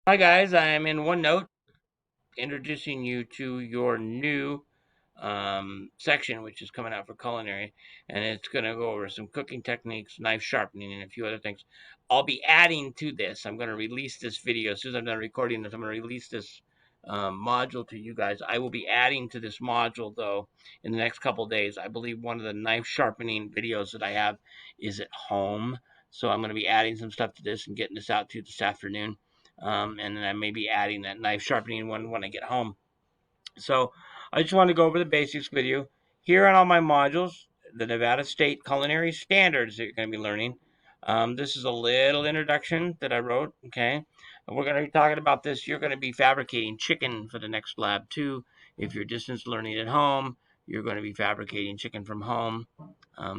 Hi guys, I am in OneNote introducing you to your new section, which is coming out for culinary, and it's going to go over some cooking techniques, knife sharpening, and a few other things. I'll be adding to this. I'm going to release this video as soon as I'm done recording this. I'm going to release this module to you guys. I will be adding to this module though in the next couple of days. I believe one of the knife sharpening videos that I have is at home, so I'm going to be adding some stuff to this and getting this out to you this afternoon. And then I may be adding that knife sharpening one when I get home. So I just want to go over the basics with you. Here on all my modules, the Nevada State Culinary Standards that you're going to be learning. This is a little introduction that I wrote, okay? And we're going to be talking about this. You're going to be fabricating chicken for the next lab too. If you're distance learning at home, you're going to be fabricating chicken from home.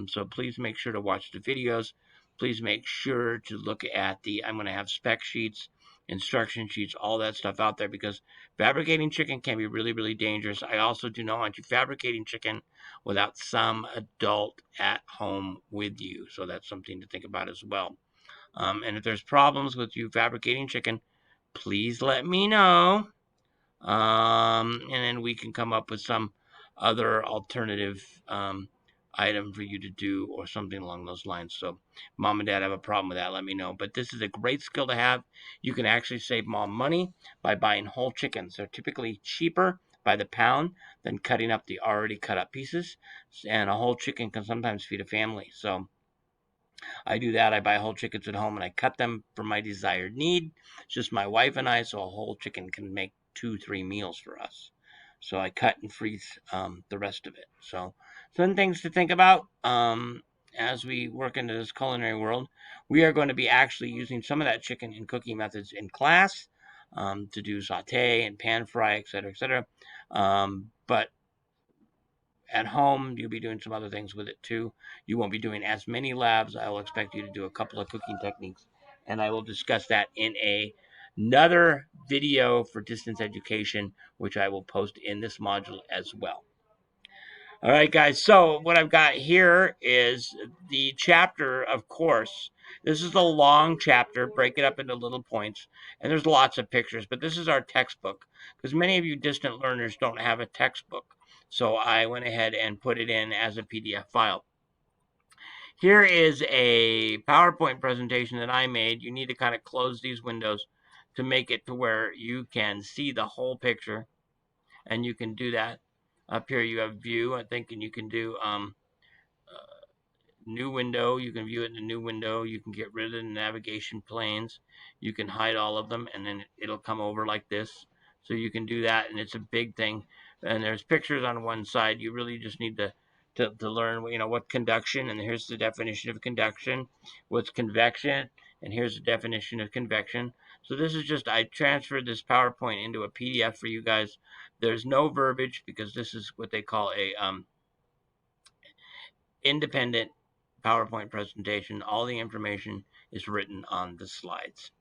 So please make sure to watch the videos. Please make sure to look at I'm going to have spec sheets, instruction sheets, all that stuff out there because fabricating chicken can be really, really dangerous. I also do not want you fabricating chicken without some adult at home with you. So that's something to think about as well. And if there's problems with you fabricating chicken, please let me know. And then we can come up with some other alternative item for you to do or something along those lines. So mom and dad have a problem with that, let me know. But this is a great skill to have. You can actually save mom money by buying whole chickens. They're typically cheaper by the pound than cutting up the already cut up pieces. And a whole chicken can sometimes feed a family. So I do that. I buy whole chickens at home and I cut them for my desired need. It's just my wife and I, so a whole chicken can make 2-3 meals for us. So I cut and freeze the rest of it. So some things to think about as we work into this culinary world. We are going to be actually using some of that chicken in cooking methods in class to do saute and pan fry, etc., etc. But at home, you'll be doing some other things with it too. You won't be doing as many labs. I will expect you to do a couple of cooking techniques, and I will discuss that in another video for distance education, which I will post in this module as well. All right, guys. So what I've got here is the chapter, of course. This is a long chapter. Break it up into little points. And there's lots of pictures. But this is our textbook. Because many of you distant learners don't have a textbook. So I went ahead and put it in as a PDF file. Here is a PowerPoint presentation that I made. You need to kind of close these windows to make it to where you can see the whole picture. And you can do that. Up here you have view, I think, and you can do new window. You can view it in the new window. You can get rid of the navigation planes. You can hide all of them, and then it'll come over like this. So you can do that, and it's a big thing. And there's pictures on one side. You really just need to learn, what conduction, and here's the definition of conduction. What's convection, and here's the definition of convection. So this is just, I transferred this PowerPoint into a PDF for you guys. There's no verbiage because this is what they call a independent PowerPoint presentation. All the information is written on the slides.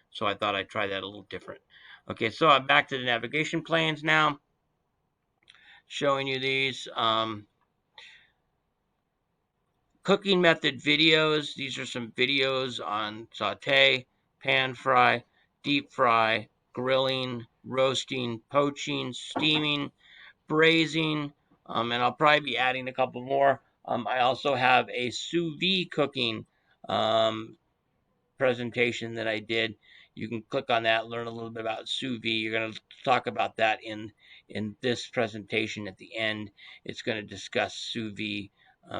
So I thought I'd try that a little different. Okay, so I'm back to the navigation planes now. Showing you these cooking method videos. These are some videos on saute, pan fry, deep fry, grilling, roasting, poaching, steaming, braising, and I'll probably be adding a couple more. I also have a sous vide cooking presentation that I did. You can click on that, learn a little bit about sous vide. You're going to talk about that in this presentation at the end. It's going to discuss sous vide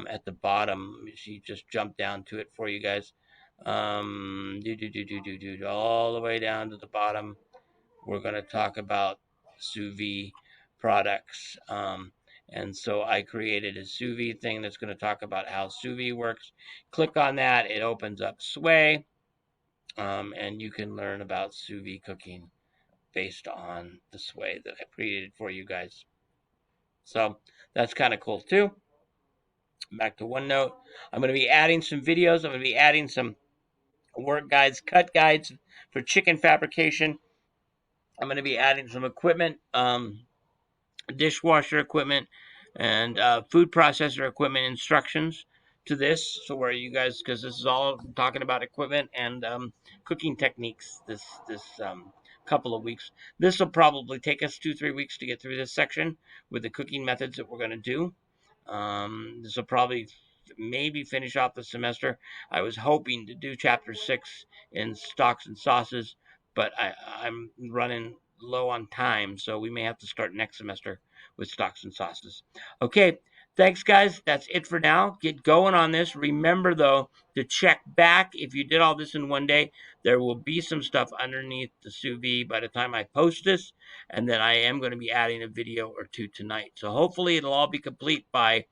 at the bottom. She just jumped down to it for you guys. All the way down to the bottom. We're going to talk about sous vide products. And so I created a sous vide thing that's going to talk about how sous vide works. Click on that. It opens up Sway. And you can learn about sous vide cooking based on the Sway that I created for you guys. So that's kind of cool too. Back to OneNote. I'm going to be adding some videos. I'm going to be adding some work guides, cut guides for chicken fabrication. I'm going to be adding some equipment, dishwasher equipment, and food processor equipment instructions to this, so where you guys, because this is all talking about equipment and cooking techniques this couple of weeks. This will probably take us 2-3 weeks to get through this section with the cooking methods that we're going to do. This will probably maybe finish off the semester. I was hoping to do chapter 6 in stocks and sauces, but I'm running low on time, so we may have to start next semester with stocks and sauces. Okay, thanks, guys. That's it for now. Get going on this. Remember, though, to check back. If you did all this in one day, there will be some stuff underneath the sous vide by the time I post this, and then I am going to be adding a video or two tonight. So hopefully it'll all be complete by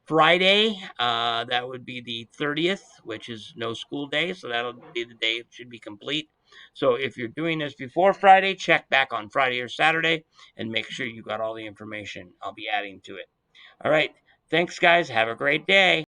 Friday. That would be the 30th, which is no school day, so that'll be the day it should be complete. So if you're doing this before Friday, check back on Friday or Saturday and make sure you got all the information I'll be adding to it. All right. Thanks, guys. Have a great day.